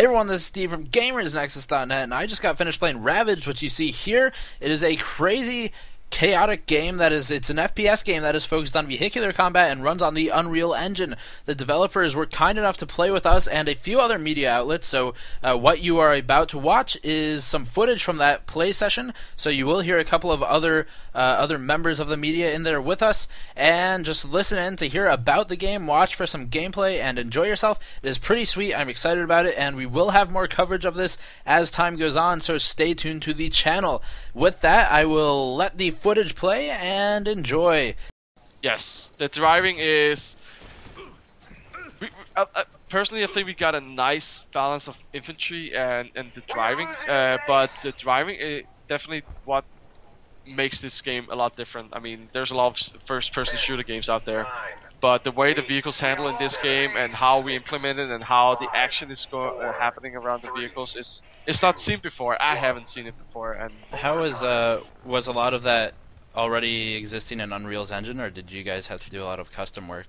Hey everyone, this is Steve from GamersNexus.net, and I just got finished playing Ravage, which you see here. It is a crazy, chaotic game it's an FPS game that is focused on vehicular combat and runs on the Unreal Engine. The developers were kind enough to play with us and a few other media outlets, so what you are about to watch is some footage from that play session, so you will hear a couple of other members of the media in there with us, and just listen in to hear about the game, watch for some gameplay, and enjoy yourself. It is pretty sweet. I'm excited about it, and we will have more coverage of this as time goes on, so stay tuned to the channel. With that, I will let the footage play and enjoy. Yes, the driving is... personally, I think we got a nice balance of infantry and the driving, but the driving is definitely what makes this game a lot different. I mean, there's a lot of first-person shooter games out there, but the way the vehicles handle in this game and how we implement it and how the action is happening around the vehicles it's not seen before. I haven't seen it before. And how was a lot of that already existing in Unreal's engine, or did you guys have to do a lot of custom work?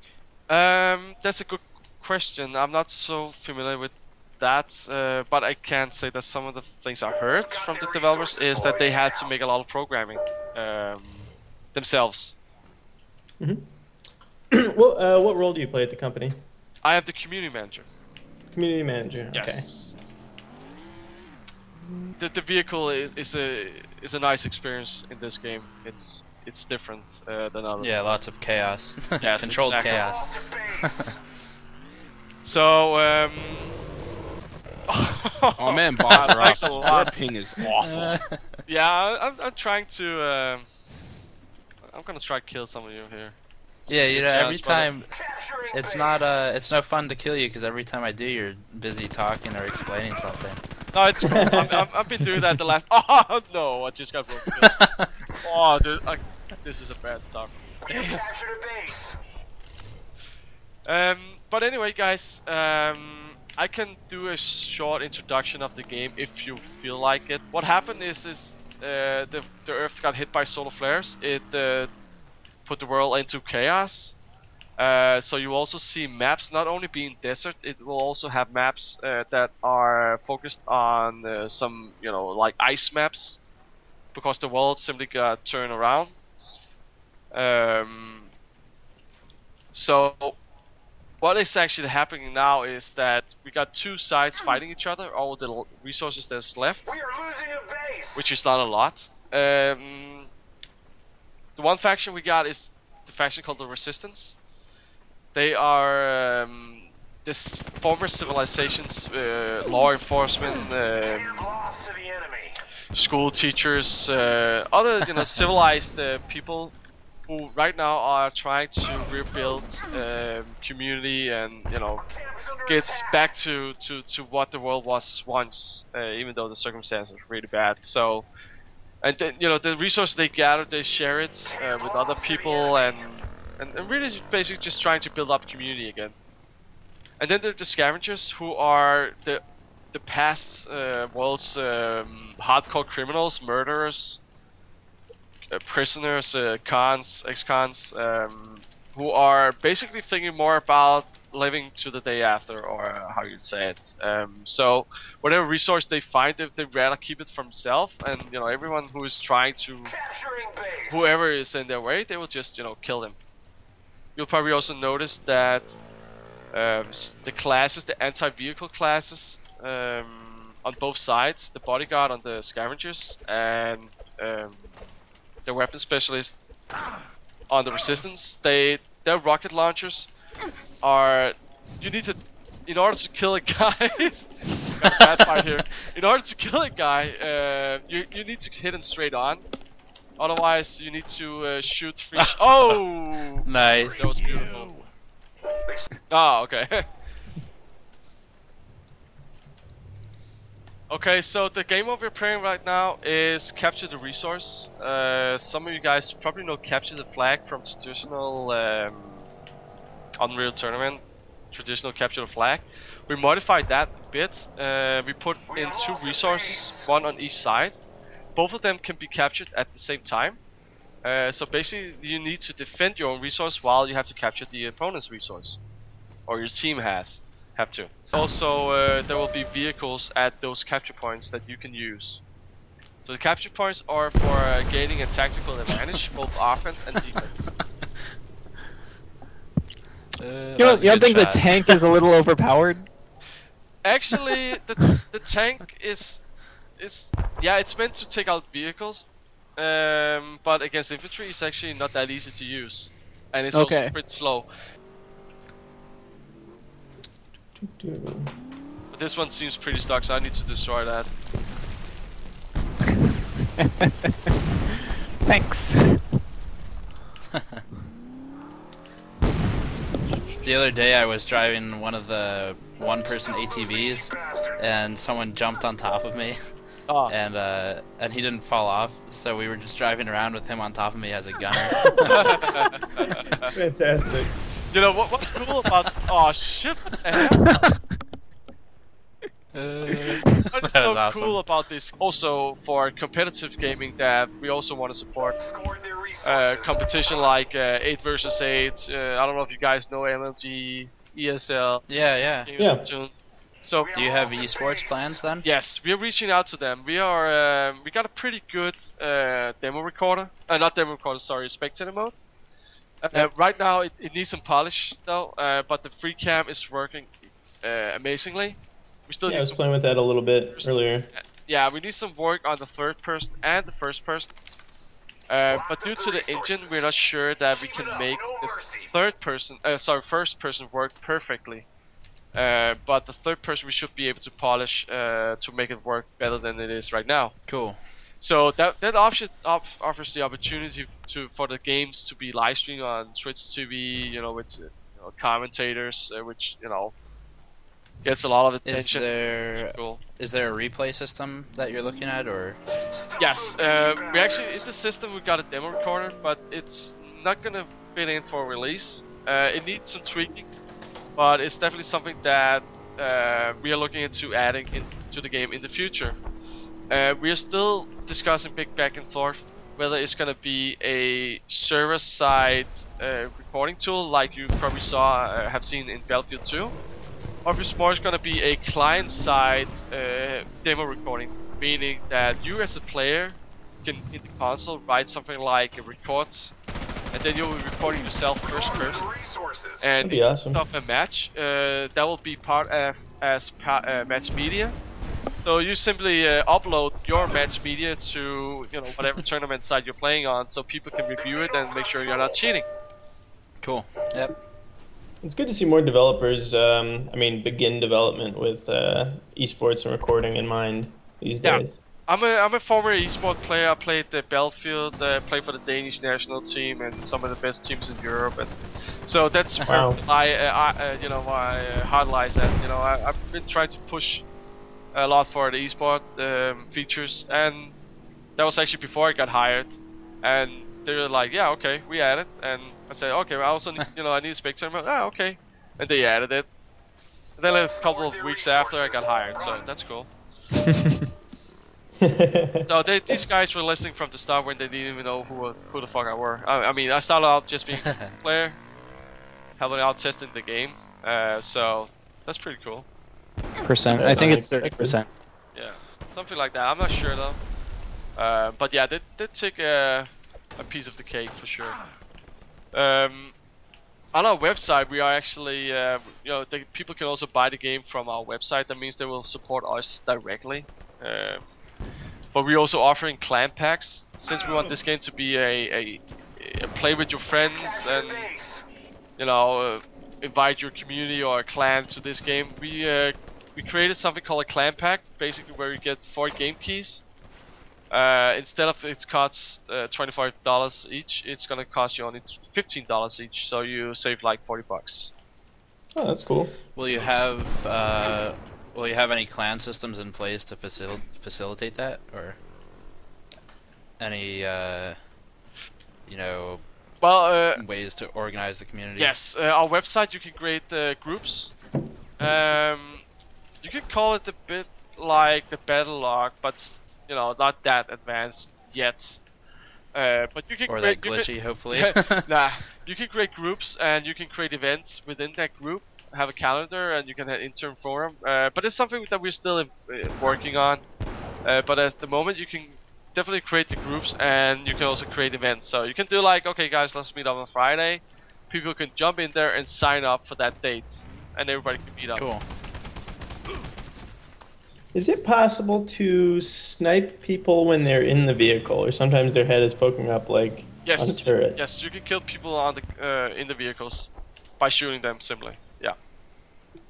That's a good question. I'm not so familiar with that, but I can say that some of the things I heard from the developers is that they had to make a lot of programming themselves. Mm-hmm. What role do you play at the company? I am the community manager. Community manager. Yes. Okay. The vehicle is a nice experience in this game. It's different than others. Yeah, lots of chaos. Yes, controlled exactly. chaos. So oh man, boss, thanks a lot. Your ping is awful. Yeah, I'm trying to. I'm gonna try to kill some of you here. Yeah, you know, every time it's no fun to kill you because every time I do, you're busy talking or explaining something. No, it's I've been doing that the last. Oh no, I just got broken. Oh, dude, this is a bad start. But anyway, guys, I can do a short introduction of the game if you feel like it. What happened is the Earth got hit by solar flares. It put the world into chaos. So you also see maps not only being desert, it will also have maps that are focused on some, like ice maps, because the world simply got turned around. So what is actually happening now is that we got two sides fighting each other, all the resources that's left, we are losing a base. which is not a lot. The one faction we got is the faction called the Resistance. They are this former civilization's law enforcement, school teachers, other civilized people who right now are trying to rebuild community and get back to what the world was once, even though the circumstances are really bad. So, and then, the resources they gather, they share it with other people, and really basically just trying to build up community again. And then there are the Scavengers, who are the past world's hardcore criminals, murderers, prisoners, cons, ex-cons, who are basically thinking more about living to the day after, or how you'd say it. So whatever resource they find, they'd rather keep it for themselves, and everyone who is trying to, whoever is in their way, they will just kill them. You'll probably also notice that the classes, the anti-vehicle classes, on both sides, the bodyguard on the Scavengers and the weapon specialist on the Resistance, their rocket launchers are, in order to kill a guy, bad part here. In order to kill a guy, you need to hit him straight on. Otherwise, you need to shoot three. Oh, nice. That was beautiful. Oh, okay. Okay, so the game we're playing right now is Capture the Resource. Some of you guys probably know Capture the Flag from traditional Unreal Tournament, traditional Capture the Flag. We modified that a bit. We put in two resources, one on each side. Both of them can be captured at the same time. So basically, you need to defend your own resource while you have to capture the opponent's resource, or your team have to. also there will be vehicles at those capture points that you can use. So the capture points are for gaining a tactical advantage, both offense and defense. You don't think the tank is a little overpowered? Actually, the tank is yeah, it's meant to take out vehicles, but against infantry it's actually not that easy to use, and it's also pretty slow. But this one seems pretty stuck, so I need to destroy that. Thanks. The other day I was driving one of the one-person ATVs, and someone jumped on top of me, and he didn't fall off, so we were just driving around with him on top of me as a gunner. Fantastic. You know what's cool about? Oh shit! What the hell? What's so awesome. cool about this? Also, for competitive gaming, that we also want to support competition like 8 versus 8. I don't know if you guys know MLG, ESL. Yeah. So, do you have esports plans then? Yes, we are reaching out to them. We are we got a pretty good demo recorder. Not demo recorder, sorry, spectator mode. Right now it needs some polish though, but the free cam is working amazingly. We still I was playing with that a little bit earlier. Yeah, we need some work on the third person and the first person. But due to the engine, we're not sure that we can make the first person work perfectly. But the third person we should be able to polish to make it work better than it is right now. Cool. So that offers the opportunity for the games to be live streamed on Twitch TV, you know, with commentators, which gets a lot of attention. Is there a replay system that you're looking at, or? Yes, we actually in the system we got a demo recorder, but it's not gonna fit in for release. It needs some tweaking, but it's definitely something that we are looking into adding into the game in the future. We are still discussing big back and forth whether it's gonna be a server-side recording tool like you probably have seen in Battlefield 2. Or if it's more going to be a client-side demo recording, meaning that you as a player can in the console write something like a record, and then you'll be recording yourself first person. And awesome. Of a match, that will be part of as match media. So you simply upload your match media to whatever tournament site you're playing on, so people can review it and make sure you're not cheating. Cool. Yep. It's good to see more developers, begin development with esports and recording in mind these days. I'm a former esports player. I played the Battlefield, played for the Danish national team and some of the best teams in Europe, and so that's where my heart lies at. I've been trying to push a lot for the esports features, and that was actually before I got hired, and they were like, yeah, okay, we add it, and I said, okay, I also need, I need a spectator mode. Ah, okay, and they added it. And then a couple of weeks after, I got hired, so that's cool. So these guys were listening from the start when they didn't even know who the fuck I were. I started out just being a player, helping out testing the game, so that's pretty cool. I think it's 30%. Yeah, something like that. I'm not sure though. But yeah, they take a piece of the cake for sure. On our website, we are actually, people can also buy the game from our website. That means they will support us directly. But we're also offering clan packs, since we want this game to be a play with your friends and invite your community or a clan to this game. We created something called a clan pack, basically where you get 4 game keys. Instead of it costs $25 each, it's gonna cost you only $15 each, so you save like $40. Oh, that's cool. Will you have any clan systems in place to facilitate that, or any ways to organize the community? Yes, our website you can create groups. You could call it a bit like the battle log, but not that advanced yet. But you can or create that glitchy, hopefully. Nah, you can create groups and you can create events within that group. have a calendar and you can enter in forum. But it's something that we're still working on. But at the moment, you can definitely create the groups, and you can also create events. So you can do like, okay, guys, let's meet up on Friday. People can jump in there and sign up for that date, and everybody can meet up. Cool. Is it possible to snipe people when they're in the vehicle, or sometimes their head is poking up like on a turret? Yes, you can kill people on the in the vehicles by shooting them simply. Yeah.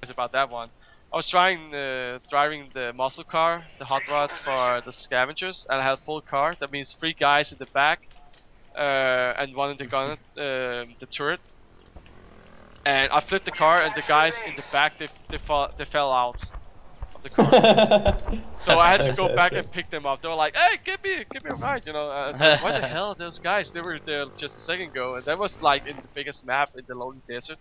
It's about that one. I was trying driving the muscle car, the hot rod for the scavengers, and I had full car. That means 3 guys in the back and 1 in the gun, the turret. And I flipped the car, and the guys in the back they fell out of the car. So I had to go back and pick them up. They were like, "Hey, give me a ride," you know. I was like, what the hell are those guys? They were there just a second ago, and that was like in the biggest map in the lonely desert.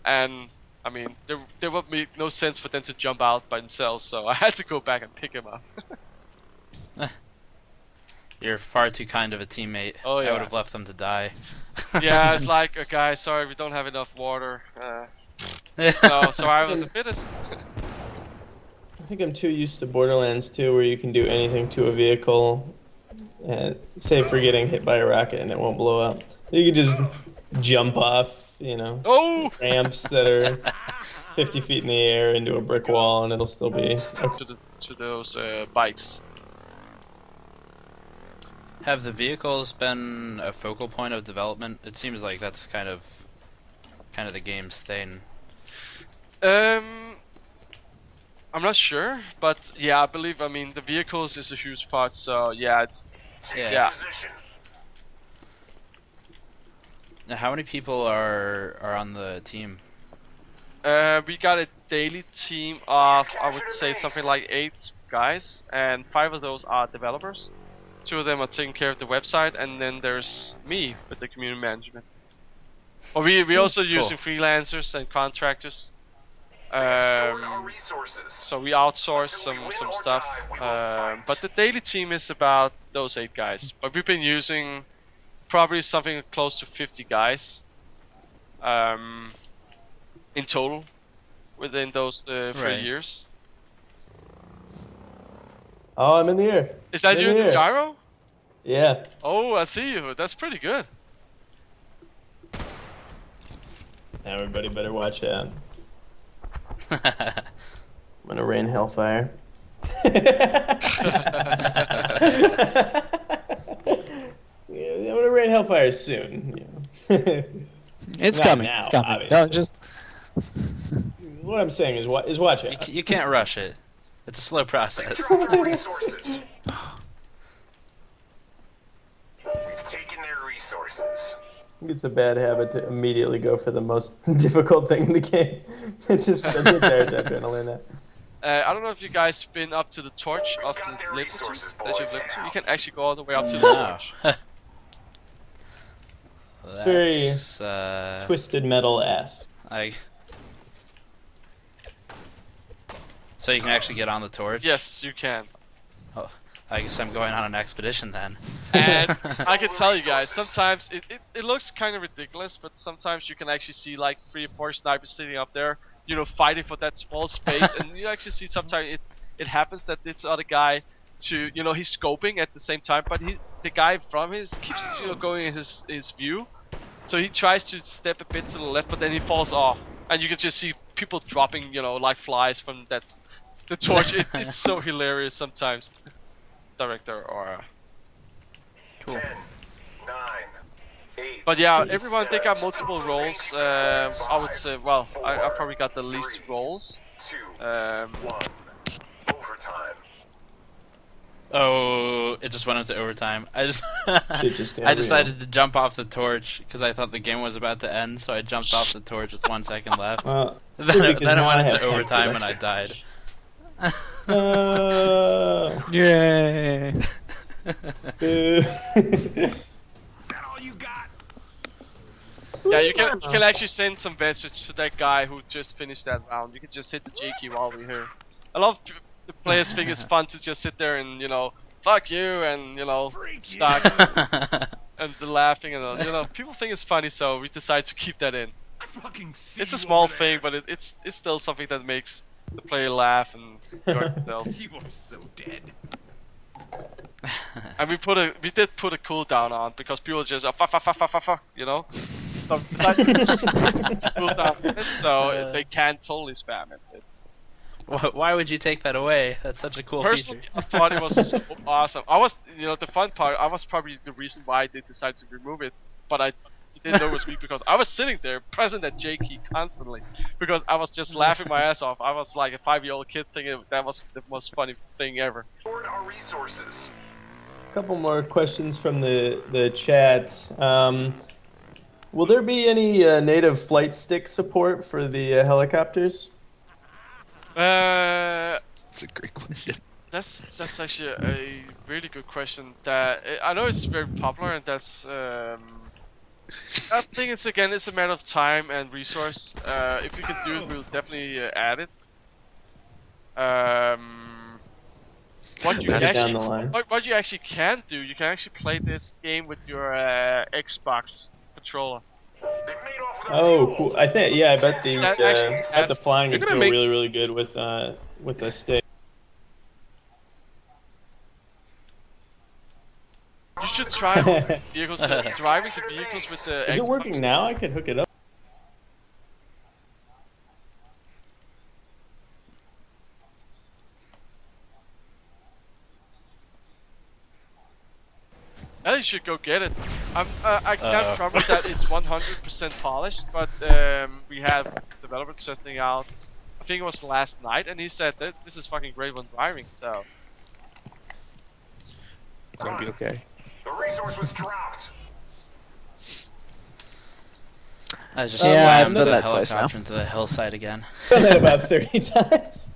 And I mean, there would make no sense for them to jump out by themselves, so I had to go back and pick them up. You're far too kind of a teammate. Oh, yeah. I would have left them to die. Yeah, it's like, guys, sorry, we don't have enough water. No, survival of the fittest. I think I'm too used to Borderlands 2, where you can do anything to a vehicle, save for getting hit by a rocket and it won't blow up. You can just jump off, you know, ramps that are 50 feet in the air into a brick wall, and it'll still be to those bikes. Have the vehicles been a focal point of development? It seems like that's kind of the game's thing. I'm not sure, but yeah, I mean, the vehicles is a huge part, so yeah, yeah. Now, how many people are on the team? We got a daily team of, I would say, something like 8 guys, and 5 of those are developers. 2 of them are taking care of the website, and then there's me with the community management. But we also using freelancers and contractors. So we outsource some stuff. But the daily team is about those 8 guys. But we've been using probably something close to 50 guys in total within those 3 years. Oh, I'm in the air. Is that you in the gyro? Yeah. Oh, I see you. That's pretty good. Everybody better watch out. I'm gonna rain hellfire. Yeah, I'm gonna rain hellfire soon. You know. It's Not coming. now, It's coming. obviously. Don't just. What I'm saying is watch out. You can't rush it. It's a slow process. Resources. We've taken their resources. It's a bad habit to immediately go for the most difficult thing in the game. Just spend the entire time trying to learn that. I don't know if you guys been up to the torch of the Liberty that you've lived to. You can actually go all the way up to the No. torch. It's very That's, Twisted Metal-esque. So you can actually get on the torch? Yes, you can. Oh, I guess I'm going on an expedition then. And I can tell you guys, sometimes it looks kind of ridiculous, but sometimes you can actually see like 3 or 4 snipers sitting up there, you know, fighting for that small space, and you actually see sometimes it happens that this other guy, you know, he's scoping at the same time, but the guy from his keeps, you know, going in his view, so he tries to step a bit to the left, but then he falls off, and you can just see people dropping, you know, like flies from the torch. It's so hilarious sometimes. Director or Cool. 10, 9, 8. but yeah, everyone they got multiple roles. I would say, well, I probably got the least roles. 2, 1. Overtime. Oh, it just went into overtime. I Shit just got I decided to jump off the torch because I thought the game was about to end, so I jumped off the torch with 1 second left. Well, then it now I went have into time overtime for and I died. Yay! Yeah, you can actually send some message to that guy who just finished that round. You can just hit the J key while we're here. A lot of the players think it's fun to just sit there and, you know, fuck you, and, you know, stuck and the laughing and all. You know, people think it's funny, so we decide to keep that in. It's a small thing, but it's still something that makes the player laugh and enjoy themselves. You are so dead. And we did put a cooldown on because people just fuck, you know. So cooldown, so they can't totally spam it. It's Why would you take that away? That's such a cool personally, feature. I thought it was so awesome. I was, you know, the fun part. I was probably the reason why they decided to remove it, but I didn't know it was me because I was sitting there pressing that J key constantly because I was just laughing my ass off. I was like a 5-year-old kid thinking that was the most funny thing ever. Hoard our resources. A couple more questions from the chat. Will there be any native flight stick support for the helicopters? That's a great question. That's actually a really good question. That I know it's very popular, and that's I think it's a matter of time and resource. If we can do it, we'll definitely add it. What you That's down actually the line. what you actually can do, you can actually play this game with your Xbox controller. They've made off with the Oh, fuel. cool. I bet the That actually- I bet the flying would You're feel gonna make- really, really good with a stick. You should try vehicles, driving the vehicles with the Is it Xbox. working now? I could hook it up. Yeah, you should go get it. I can't promise that it's 100% polished, but we had developers testing out. I think it was last night, and he said that this is fucking great when driving. So It's gonna be okay. The resource was dropped. I just Yeah, I've slammed done the that twice helicopter now. into the hillside again. Done that about 30 times.